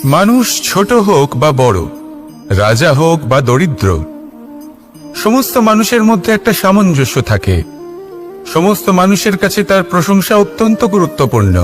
মানুষ ছোট হোক বা বড়, রাজা হোক বা দরিদ্র, সমস্ত মানুষের মধ্যে একটা সামঞ্জস্য থাকে। সমস্ত মানুষের কাছে তার প্রশংসা অত্যন্ত গুরুত্বপূর্ণ।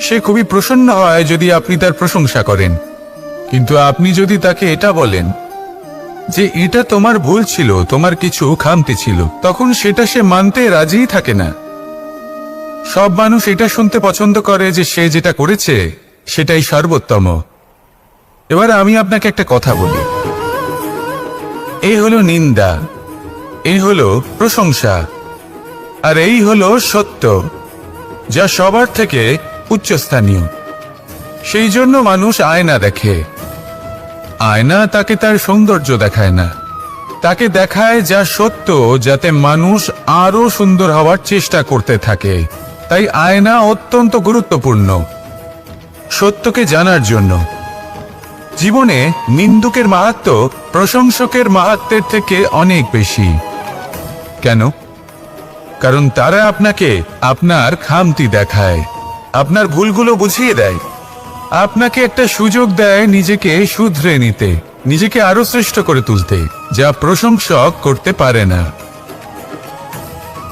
সে খুবই প্রসন্ন হয় যদি আপনি তার প্রশংসা করেন, কিন্তু আপনি যদি তাকে এটা বলেন যে এটা তোমার ভুল ছিল, তোমার কিছু খামতি ছিল, তখন সেটা সে মানতে রাজিই থাকে না। সব মানুষ এটা শুনতে পছন্দ করে যে সে যেটা করেছে সেটাই সর্বোত্তম। এবার আমি আপনাকে একটা কথা বলি, এই হলো নিন্দা, এই হলো প্রশংসা, আর এই হলো সত্য, যা সবার থেকে উচ্চস্থানীয়। সেই জন্য মানুষ আয়না দেখে। আয়না তাকে তার সৌন্দর্য দেখায় না, তাকে দেখায় যা সত্য, যাতে মানুষ আরো সুন্দর হওয়ার চেষ্টা করতে থাকে। তাই আয়না অত্যন্ত গুরুত্বপূর্ণ সত্যকে জানার জন্য। জীবনে নিন্দুকের মাহাত্ম্য প্রশংসকের মাহাত্ম্যের থেকে অনেক বেশি। কেন? কারণ তারা আপনাকে আপনার খামতি দেখায়, আপনার ভুলগুলো বুঝিয়ে দেয়, আপনাকে একটা সুযোগ দেয় নিজেকে শুধরে নিতে, নিজেকে আরো শ্রেষ্ঠ করে তুলতে, যা প্রশংসক করতে পারে না।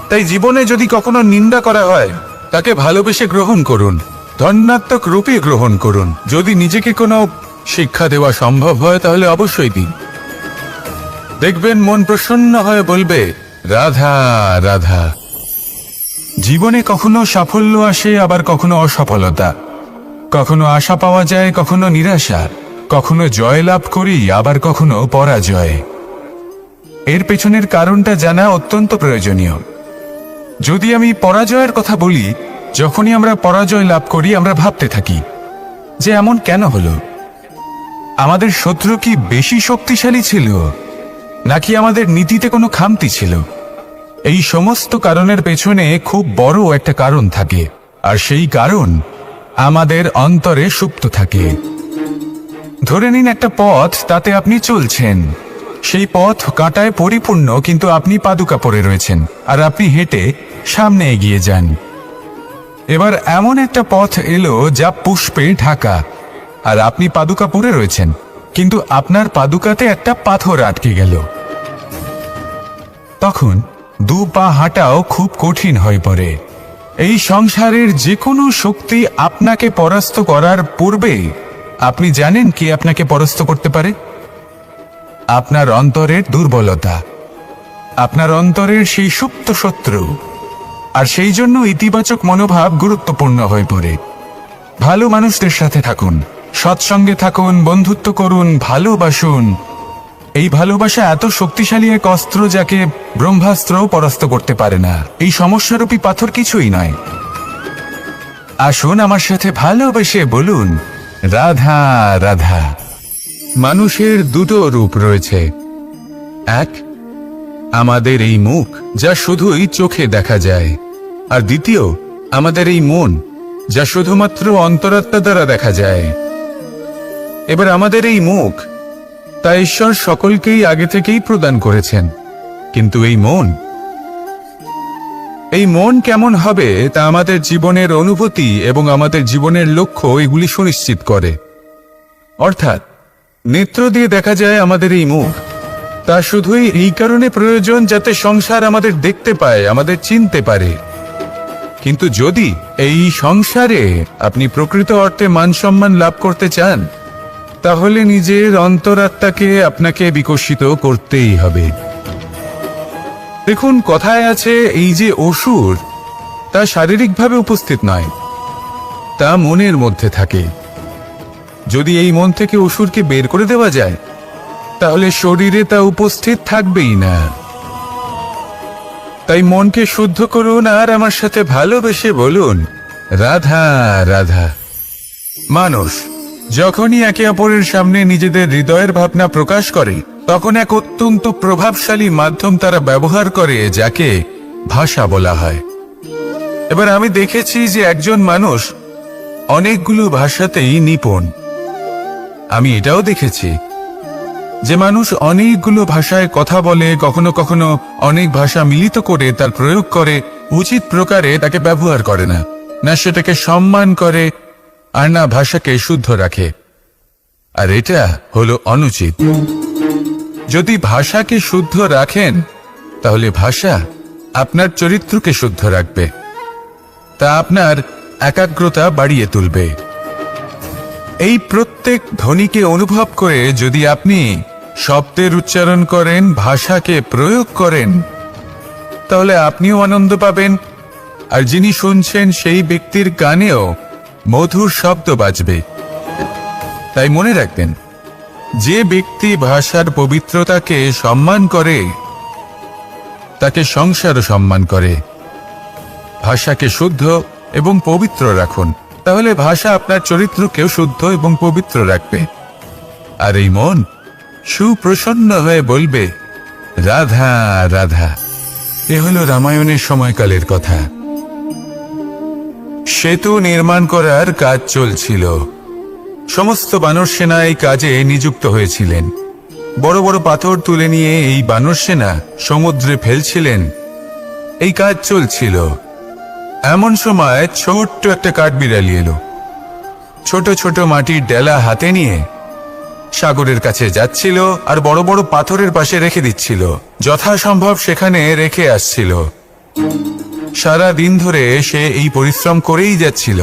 তাই জীবনে যদি কখনো নিন্দা করা হয়, তাকে ভালোবেসে গ্রহণ করুন, ধন্যাত্মক রূপে গ্রহণ করুন। যদি নিজেকে কোনো শিক্ষা দেওয়া সম্ভব হয় তাহলে অবশ্যই দিন। দেখবেন মন প্রসন্ন হয়ে বলবে, রাধা রাধা। জীবনে কখনো সাফল্য আসে, আবার কখনো অসফলতা, কখনো আশা পাওয়া যায়, কখনো নিরাশা, কখনো জয় লাভ করি, আবার কখনো পরাজয়। এর পেছনের কারণটা জানা অত্যন্ত প্রয়োজনীয়। যদি আমি পরাজয়ের কথা বলি, যখনই আমরা পরাজয় লাভ করি আমরা ভাবতে থাকি যে এমন কেন হলো? আমাদের শত্রু কি বেশি শক্তিশালী ছিল, নাকি আমাদের নীতিতে কোনো খামতি ছিল? এই সমস্ত কারণের পেছনে খুব বড় একটা কারণ থাকে, আর সেই কারণ আমাদের অন্তরে সুপ্ত থাকে। ধরে নিন একটা পথ, তাতে আপনি চলছেন, সেই পথ কাঁটায় পরিপূর্ণ, কিন্তু আপনি পাদুকা পরে রয়েছেন আর আপনি হেঁটে সামনে এগিয়ে যান। এবার এমন একটা পথ এলো যা পুষ্পে ঢাকা, আর আপনি পাদুকা পরে রয়েছেন, কিন্তু আপনার পাদুকাতে একটা পাথর আটকে গেল। তখন দু পা হাঁটাও খুব কঠিন হয়ে পড়ে। এই সংসারের যে কোনো শক্তি আপনাকে পরাস্ত করার পূর্বে আপনি জানেন কি আপনাকে পরাস্ত করতে পারে? আপনার অন্তরের দুর্বলতা, আপনার অন্তরের সেই সুপ্ত শত্রু। আর সেই জন্য ইতিবাচক মনোভাব গুরুত্বপূর্ণ হয়ে পড়ে। ভালো মানুষদের সাথে থাকুন, সৎসঙ্গে থাকুন, বন্ধুত্ব করুন, ভালোবাসুন। এই ভালোবাসা এত শক্তিশালী এক অস্ত্র যাকে ব্রহ্মাস্ত্রও পরাস্ত করতে পারে না। এই সমস্যারূপী পাথর কিছুই নয়। আসুন আমার সাথে ভালোবেসে বলুন, রাধা রাধা। মানুষের দুটো রূপ রয়েছে। এক, আমাদের এই মুখ, যা শুধুই চোখে দেখা যায়, আর দ্বিতীয় আমাদের এই মন, যা শুধুমাত্র অন্তরাত্মা দ্বারা দেখা যায়। এবার আমাদের এই মুখ, তা ঈশ্বর সকলকেই আগে থেকেই প্রদান করেছেন, কিন্তু এই মন কেমন হবে তা আমাদের জীবনের অনুভূতি এবং আমাদের জীবনের লক্ষ্য এগুলি সুনিশ্চিত করে। অর্থাৎ নেত্র দিয়ে দেখা যায় আমাদের এই মুখ, তা শুধুই এই কারণে প্রয়োজন যাতে সংসার আমাদের দেখতে পায়, আমাদের চিনতে পারে। কিন্তু যদি এই সংসারে আপনি প্রকৃত অর্থে মান সম্মান লাভ করতে চান, তাহলে নিজের অন্তরাত্মাকে আপনাকে বিকশিত করতেই হবে। দেখুন, কথায় আছে এই যে অসুর, তা শারীরিকভাবে উপস্থিত নয়, তা মনের মধ্যে থাকে। যদি এই মন থেকে অসুরকে বের করে দেওয়া যায়, তাহলে শরীরে তা উপস্থিত থাকবেই না। তাই মনকে শুদ্ধ করুন আর আমার সাথে ভালোবেসে বলুন, রাধা রাধা। মানুষ যখনই একে অপরের সামনে নিজেদের হৃদয়ের ভাবনা প্রকাশ করে, তখন এক অত্যন্ত প্রভাবশালী মাধ্যম তারা ব্যবহার করে, যাকে ভাষা বলা হয়। এবার আমি দেখেছি যে একজন মানুষ অনেকগুলো ভাষাতেই নিপুণ। আমি এটাও দেখেছি যে মানুষ অনেকগুলো ভাষায় কথা বলে, কখনো কখনো অনেক ভাষা মিলিত করে তার প্রয়োগ করে, উচিত প্রকারে তাকে ব্যবহার করে না, না সেটাকে সম্মান করে, আর না ভাষাকে শুদ্ধ রাখে। আর এটা হলো অনুচিত। যদি ভাষাকে শুদ্ধ রাখেন তাহলে ভাষা আপনার চরিত্রকে শুদ্ধ রাখবে, তা আপনার একাগ্রতা বাড়িয়ে তুলবে। এই প্রত্যেক ধ্বনিকে অনুভব করে যদি আপনি শব্দের উচ্চারণ করেন, ভাষাকে প্রয়োগ করেন, তাহলে আপনিও আনন্দ পাবেন, আর যিনি শুনছেন সেই ব্যক্তির কানেও মধুর শব্দ বাজবে। তাই মনে রাখবেন, যে ব্যক্তি ভাষার পবিত্রতাকে সম্মান করে তাকে সংসারও সম্মান করে। ভাষাকে শুদ্ধ এবং পবিত্র রাখুন, তাহলে ভাষা আপনার চরিত্রকেও শুদ্ধ এবং পবিত্র রাখবে। আর এই মন সুপ্রসন্ন হয়ে বলবে, রাধা রাধা। এ হলো রামায়ণের সময়কালের কথা। সেতু নির্মাণ করার কাজ চলছিল। সমস্ত বানর সেনা এই কাজে নিযুক্ত হয়েছিলেন। বড় বড় পাথর তুলে নিয়ে এই বানর সেনা সমুদ্রে ফেলছিলেন। এই কাজ চলছিল। এমন সময় ছোট্ট একটা কাঠবিড়ালি এলো। ছোট ছোট মাটির ডেলা হাতে নিয়ে সাগরের কাছে যাচ্ছিল আর বড় বড় পাথরের পাশে রেখে দিচ্ছিল। যথাসম্ভব সেখানে রেখে আসছিল। সারা দিন ধরে সে এই পরিশ্রম করেই যাচ্ছিল।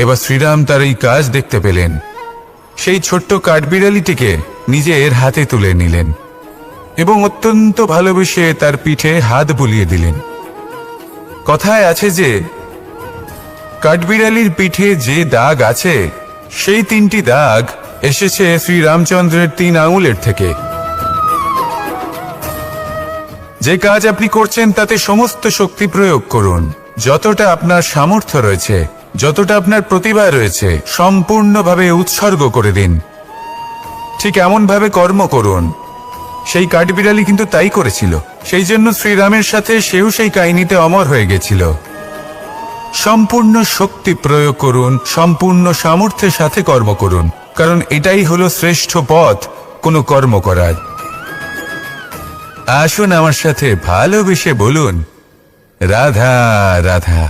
এবার শ্রীরাম তার এই কাজ দেখতে পেলেন। সেই ছোট্ট কাঠবিড়ালিটিকে নিজের হাতে তুলে নিলেন এবং অত্যন্ত ভালোবেসে তার পিঠে হাত বুলিয়ে দিলেন। কথায় আছে যে কাঠবিড়ালির পিঠে যে দাগ আছে, সেই 3টি দাগ এসেছে শ্রীরামচন্দ্রের 3 আঙুলের থেকে। যে কাজ আপনি করছেন তাতে সমস্ত শক্তি প্রয়োগ করুন। যতটা আপনার সামর্থ্য রয়েছে, যতটা আপনার প্রতিভা রয়েছে, সম্পূর্ণভাবে উৎসর্গ করে দিন। ঠিক এমন ভাবে কর্ম করুন। সেই কাঠবিড়ালি কিন্তু তাই করেছিল। সেই জন্য শ্রীরামের সাথে সেও সেই কাহিনীতে অমর হয়ে গেছিল। সম্পূর্ণ শক্তি প্রয়োগ করুন, সম্পূর্ণ সামর্থ্যের সাথে কর্ম করুন, কারণ এটাই হলো শ্রেষ্ঠ পথ কোনো কর্ম করার। আসুন আমার সাথে ভালোবেসে বলুন, রাধা রাধা।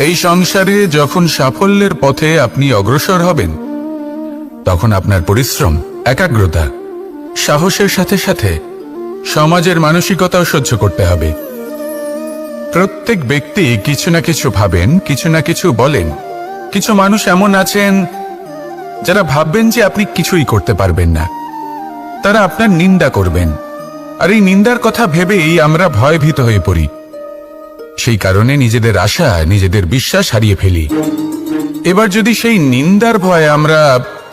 এই সংসারে যখন সাফল্যের পথে আপনি অগ্রসর হবেন, তখন আপনার পরিশ্রম, একাগ্রতা, সাহসের সাথে সাথে সমাজের মানসিকতাও সহ্য করতে হবে। প্রত্যেক ব্যক্তি কিছু না কিছু ভাবেন, কিছু না কিছু বলেন। কিছু মানুষ এমন আছেন যারা ভাববেন যে আপনি কিছুই করতে পারবেন না। তারা আপনার নিন্দা করবেন, আর এই নিন্দার কথা ভেবেই আমরা ভয়ভীত হয়ে পড়ি। সেই কারণে নিজেদের আশা, নিজেদের বিশ্বাস হারিয়ে ফেলি। এবার যদি সেই নিন্দার ভয়ে আমরা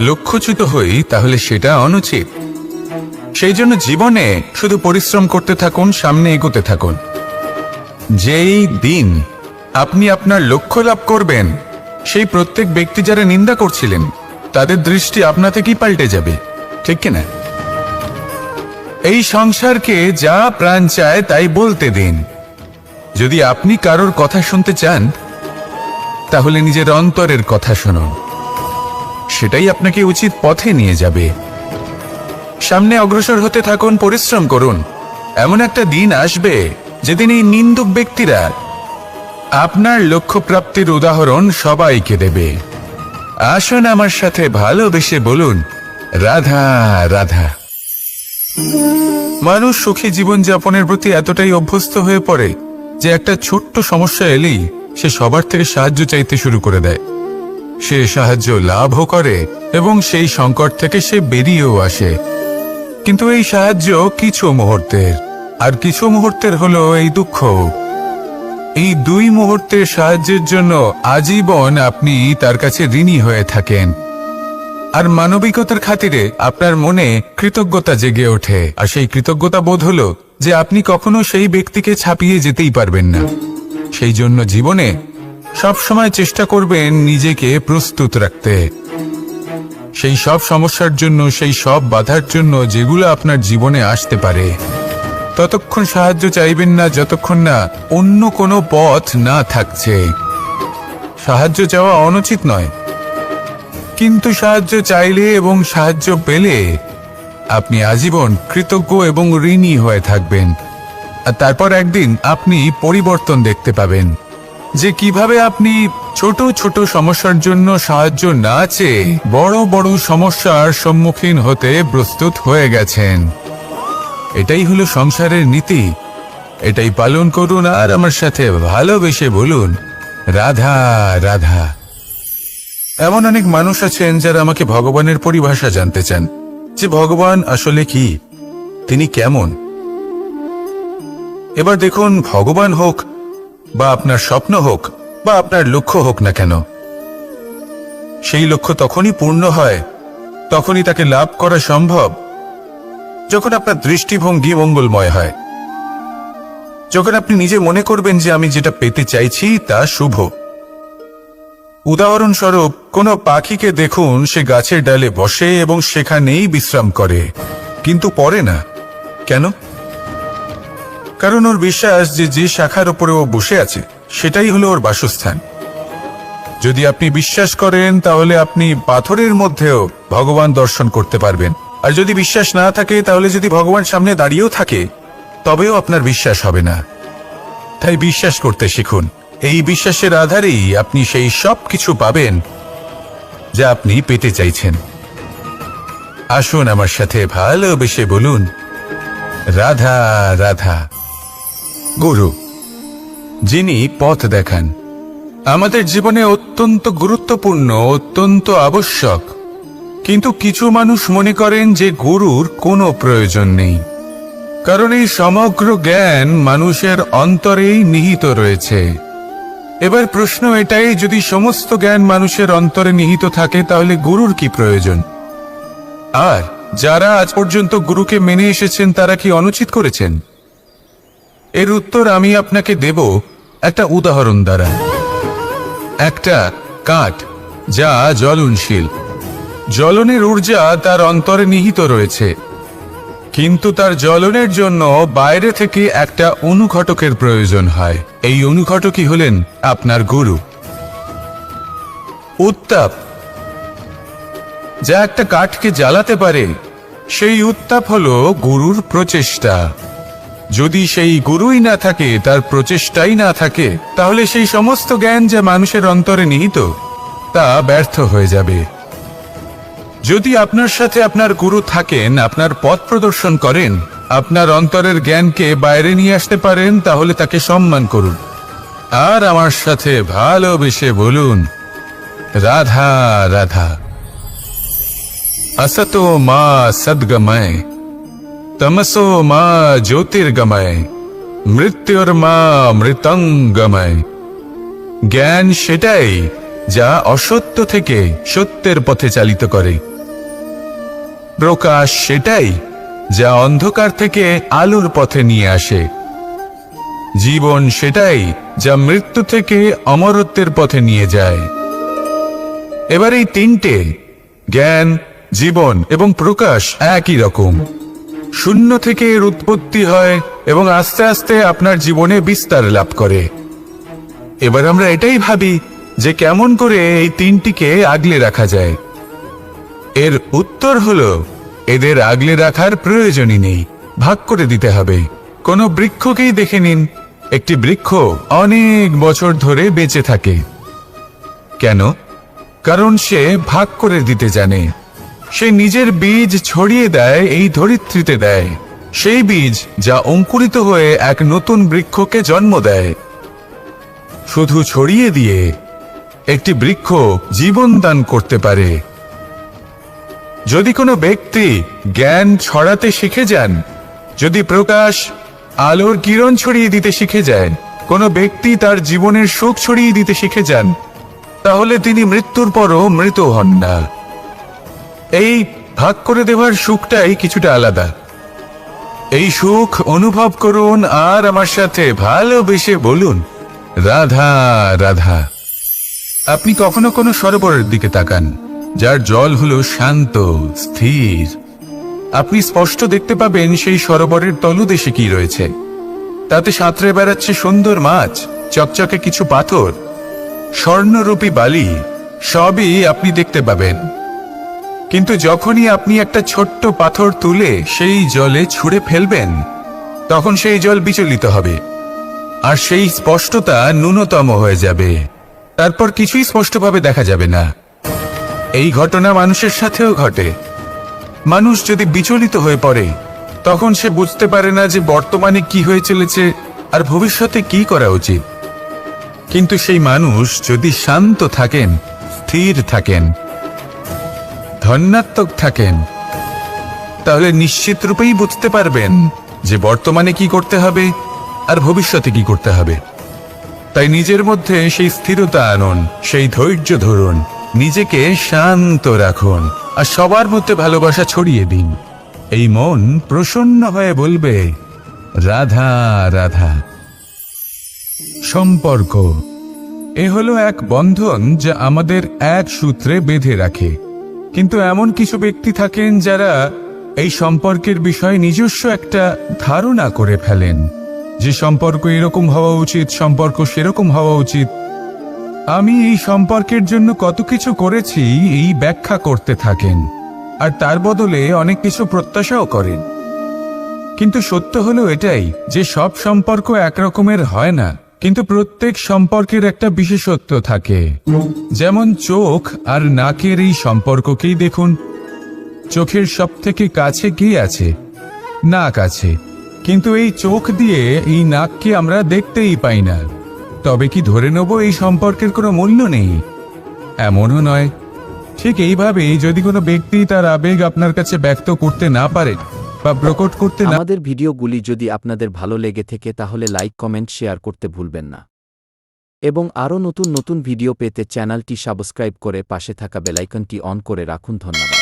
লক্ষ্যচ্যুত হই, তাহলে সেটা অনুচিত। সেই জন্য জীবনে শুধু পরিশ্রম করতে থাকুন, সামনে এগোতে থাকুন। যেই দিন আপনি আপনার লক্ষ্য লাভ করবেন, সেই প্রত্যেক ব্যক্তি যারা নিন্দা করছিলেন তাদের দৃষ্টি আপনা থেকেই পাল্টে যাবে, ঠিক কিনা? এই সংসারকে যা প্রাণ চায় তাই বলতে দিন। যদি আপনি কারোর কথা শুনতে চান, তাহলে নিজের অন্তরের কথা শুনুন। সেটাই আপনাকে উচিত পথে নিয়ে যাবে। সামনে অগ্রসর হতে থাকুন, পরিশ্রম করুন। এমন একটা দিন আসবে যেদিন এই নিন্দুক ব্যক্তিরা আপনার লক্ষ্য প্রাপ্তির উদাহরণ সবাইকে দেবে। আসুন আমার সাথে ভালোবেসে বলুন, রাধা রাধা। মানুষ সুখী জীবনযাপনের প্রতি এতটাই অভ্যস্ত হয়ে পড়ে যে একটা ছোট্ট সমস্যা এলেই সে সবার থেকে সাহায্য চাইতে শুরু করে দেয়। সে সাহায্য লাভও করে এবং সেই সংকট থেকে সে বেরিয়েও আসে। কিন্তু এই সাহায্য কিছু মুহূর্তের, আর কিছু মুহূর্তের হলো এই দুঃখ। এই 2 মুহূর্তের সাহায্যের জন্য আজীবন আপনি তার কাছে ঋণী হয়ে থাকেন। আর মানবিকতার খাতিরে আপনার মনে কৃতজ্ঞতা জেগে ওঠে। আর সেই কৃতজ্ঞতা বোধ হলো যে আপনি কখনো সেই ব্যক্তিকে ছাপিয়ে যেতেই পারবেন না। সেই জন্য জীবনে সবসময় চেষ্টা করবেন নিজেকে প্রস্তুত রাখতে। সেই সব সমস্যার জন্য, সেই সব বাধার জন্য যেগুলো আপনার জীবনে আসতে পারে। ততক্ষণ সাহায্য চাইবেন না যতক্ষণ না অন্য কোনো পথ না থাকছে। সাহায্য চাওয়া অনুচিত নয়, কিন্তু সাহায্য চাইলে এবং সাহায্য পেলে আপনি আজীবন কৃতজ্ঞ এবং ঋণী হয়ে থাকবেন। আর তারপর একদিন আপনি পরিবর্তন দেখতে পাবেন। যে কিভাবে আপনি ছোট ছোট সমস্যার জন্য সাহায্য না চেয়ে বড় বড় সমস্যার সম্মুখীন হতে প্রস্তুত হয়ে গেছেন। এটাই হলো সংসারের নীতি। এটাই পালন করুন আর আমার সাথে ভালোবেসে বলুন, রাধা রাধা। এমন অনেক মানুষ আছেন যারা আমাকে ভগবানের পরিভাষা জানতে চান, যে ভগবান আসলে কি, তিনি কেমন। এবার দেখুন, ভগবান হোক বা আপনার স্বপ্ন হোক বা আপনার লক্ষ্য হোক না কেন, সেই লক্ষ্য তখনই পূর্ণ হয়, তখনই তাকে লাভ করা সম্ভব যখন আপনার দৃষ্টিভঙ্গি মঙ্গলময় হয়, যখন আপনি নিজে মনে করবেন যে আমি যেটা পেতে চাইছি তা শুভ। উদাহরণস্বরূপ, কোনো পাখিকে দেখুন, সে গাছের ডালে বসে এবং সেখানেই বিশ্রাম করে, কিন্তু পড়ে না। কেন? কারণ ওর বিশ্বাস যে যে শাখার উপরে ও বসে আছে সেটাই হলো ওর বাসস্থান। যদি আপনি বিশ্বাস করেন তাহলে আপনি পাথরের মধ্যেও ভগবান দর্শন করতে পারবেন। আর যদি বিশ্বাস না থাকে, তাহলে যদি ভগবান সামনে দাঁড়িয়েও থাকে তবেও আপনার বিশ্বাস হবে না। তাই বিশ্বাস করতে শিখুন। এই বিশ্বাসের আধারেই আপনি সেই সব কিছু পাবেন যা আপনি পেতে চাইছেন। আসুন আমার সাথে ভালোবেসে বলুন, রাধা রাধা। গুরু, যিনি পথ দেখান, আমাদের জীবনে অত্যন্ত গুরুত্বপূর্ণ, অত্যন্ত আবশ্যক। কিন্তু কিছু মানুষ মনে করেন যে গুরুর কোনো প্রয়োজন নেই, কারণ এই সমগ্র জ্ঞান মানুষের অন্তরেই নিহিত রয়েছে। এবার প্রশ্ন এটাই, যদি সমস্ত জ্ঞান মানুষের অন্তরে নিহিত থাকে তাহলে গুরুর কি প্রয়োজন? আর যারা আজ পর্যন্ত গুরুকে মেনে এসেছেন তারা কি অনুচিত করেছেন? এর উত্তর আমি আপনাকে দেব একটা উদাহরণ দ্বারা। একটা কাঠ যা জ্বলনশীল, জ্বলনের ঊর্জা তার অন্তরে নিহিত রয়েছে, কিন্তু তার জ্বলনের জন্য বাইরে থেকে একটা অনুঘটকের প্রয়োজন হয়। এই অনুঘটকই হলেন আপনার গুরু। উত্তাপ যা একটা কাঠকে জ্বালাতে পারে, সেই উত্তাপ হলো গুরুর প্রচেষ্টা। যদি সেই গুরুই না থাকে, তার প্রচেষ্টাই না থাকে, তাহলে সেই সমস্ত জ্ঞান যা মানুষের অন্তরে নিহিত তা ব্যর্থ হয়ে যাবে। যদি আপনার সাথে আপনার গুরু থাকেন, আপনার পথ প্রদর্শন করেন, আপনার অন্তরের জ্ঞানকে বাইরে নিয়ে আসতে পারেন, তাহলে তাকে সম্মান করুন আর আমার সাথে ভালোবেসে বলুন, রাধা রাধা। असतो मा सद्गमय, तमसो मा ज्योतिर्गमय, মৃত্যুর্মা মৃতঙ্গময়। জ্ঞান সেটাই যা অসত্য থেকে সত্যের পথে চালিত করে। প্রকাশ সেটাই যা অন্ধকার থেকে আলোর পথে নিয়ে আসে। জীবন সেটাই যা মৃত্যু থেকে অমরত্বের পথে নিয়ে যায়। এবার এই তিনটে, জ্ঞান, জীবন এবং প্রকাশ, একই রকম। শূন্য থেকে এর উৎপত্তি হয় এবং আস্তে আস্তে আপনার জীবনে বিস্তার লাভ করে। এবার আমরা এটাই ভাবি যে কেমন করে এই তিনটিকে আগলে রাখা যায়। এর উত্তর হলো, এদের আগলে রাখার প্রয়োজনই নেই, ভাগ করে দিতে হবে। কোনো বৃক্ষকেই দেখে নিন, একটি বৃক্ষ অনেক বছর ধরে বেঁচে থাকে। কেন? কারণ সে ভাগ করে দিতে জানে। সে নিজের বীজ ছড়িয়ে দেয়, এই ধরিত্রীতে দেয়, সেই বীজ যা অঙ্কুরিত হয়ে এক নতুন বৃক্ষকে জন্ম দেয়। শুধু ছড়িয়ে দিয়ে একটি বৃক্ষ জীবন দান করতে পারে। যদি কোনো ব্যক্তি জ্ঞান ছড়াতে শিখে যান, যদি প্রকাশ, আলোর কিরণ ছড়িয়ে দিতে শিখে যায়, কোনো ব্যক্তি তার জীবনের সুখ ছড়িয়ে দিতে শিখে যান, তাহলে তিনি মৃত্যুর পরও মৃত হন না। এই ভাগ করে দেওয়ার সুখটাই কিছুটা আলাদা। এই সুখ অনুভব করুন আর আমার সাথে ভালোবেসে বলুন, রাধা রাধা। আপনি কখনো কোনো সরোবরের দিকে তাকান, যার জল হলো শান্ত, স্থির। আপনি স্পষ্ট দেখতে পাবেন সেই সরোবরের তলদেশে কি রয়েছে। তাতে সাঁতরে বেড়াচ্ছে সুন্দর মাছ, চকচকে কিছু পাথর, স্বর্ণরূপী বালি, সবই আপনি দেখতে পাবেন। কিন্তু যখনই আপনি একটা ছোট্ট পাথর তুলে সেই জলে ছুঁড়ে ফেলবেন, তখন সেই জল বিচলিত হবে। আর সেই স্পষ্টতা ন্যূনতম হয়ে যাবে। তারপর কিছুই স্পষ্টভাবে দেখা যাবে না। এই ঘটনা মানুষের সাথেও ঘটে। মানুষ যদি বিচলিত হয়ে পড়ে, তখন সে বুঝতে পারে না যে বর্তমানে কি হয়ে চলেছে আর ভবিষ্যতে কি করা উচিত। কিন্তু সেই মানুষ যদি শান্ত থাকেন, স্থির থাকেন, ধন্যাত্মক থাকেন, তাহলে নিশ্চিত রূপেই বুঝতে পারবেন যে বর্তমানে কি করতে হবে আর ভবিষ্যতে কি করতে হবে। তাই নিজের মধ্যে সেই স্থিরতা আনুন, সেই ধৈর্য ধরুন, নিজেকে শান্ত রাখুন আর সবার মধ্যে ভালোবাসা ছড়িয়ে দিন। এই মন প্রসন্ন হয়ে বলবে, রাধা রাধা। সম্পর্ক এ হলো এক বন্ধন যা আমাদের এক সূত্রে বেঁধে রাখে। কিন্তু এমন কিছু ব্যক্তি থাকেন যারা এই সম্পর্কের বিষয়ে নিজস্ব একটা ধারণা করে ফেলেন যে সম্পর্ক এরকম হওয়া উচিত, সম্পর্ক সেরকম হওয়া উচিত। আমি এই সম্পর্কের জন্য কত কিছু করেছি এই ব্যাখ্যা করতে থাকেন আর তার বদলে অনেক কিছু প্রত্যাশাও করেন। কিন্তু সত্য হলো এটাই যে সব সম্পর্ক একরকমের হয় না, কিন্তু প্রত্যেক সম্পর্কের একটা বিশেষত্ব থাকে। যেমন চোখ আর নাকের এই সম্পর্ককেই দেখুন। চোখের সব থেকে কাছে কি আছে? নাক আছে, কিন্তু এই চোখ দিয়ে এই নাককে আমরা দেখতেই পাই না। তবে কি ধরে নেব এই সম্পর্কের কোনো মূল্য নেই? এমনও নয়। ঠিক এইভাবেই যদি কোনো ব্যক্তি তার আবেগ আপনার কাছে ব্যক্ত করতে না পারে বা প্রকট করতে না। আমাদের ভিডিওগুলি যদি আপনাদের ভালো লেগে থাকে তাহলে লাইক, কমেন্ট, শেয়ার করতে ভুলবেন না এবং আরও নতুন নতুন ভিডিও পেতে চ্যানেলটি সাবস্ক্রাইব করে পাশে থাকা বেল আইকনটি অন করে রাখুন। ধন্যবাদ।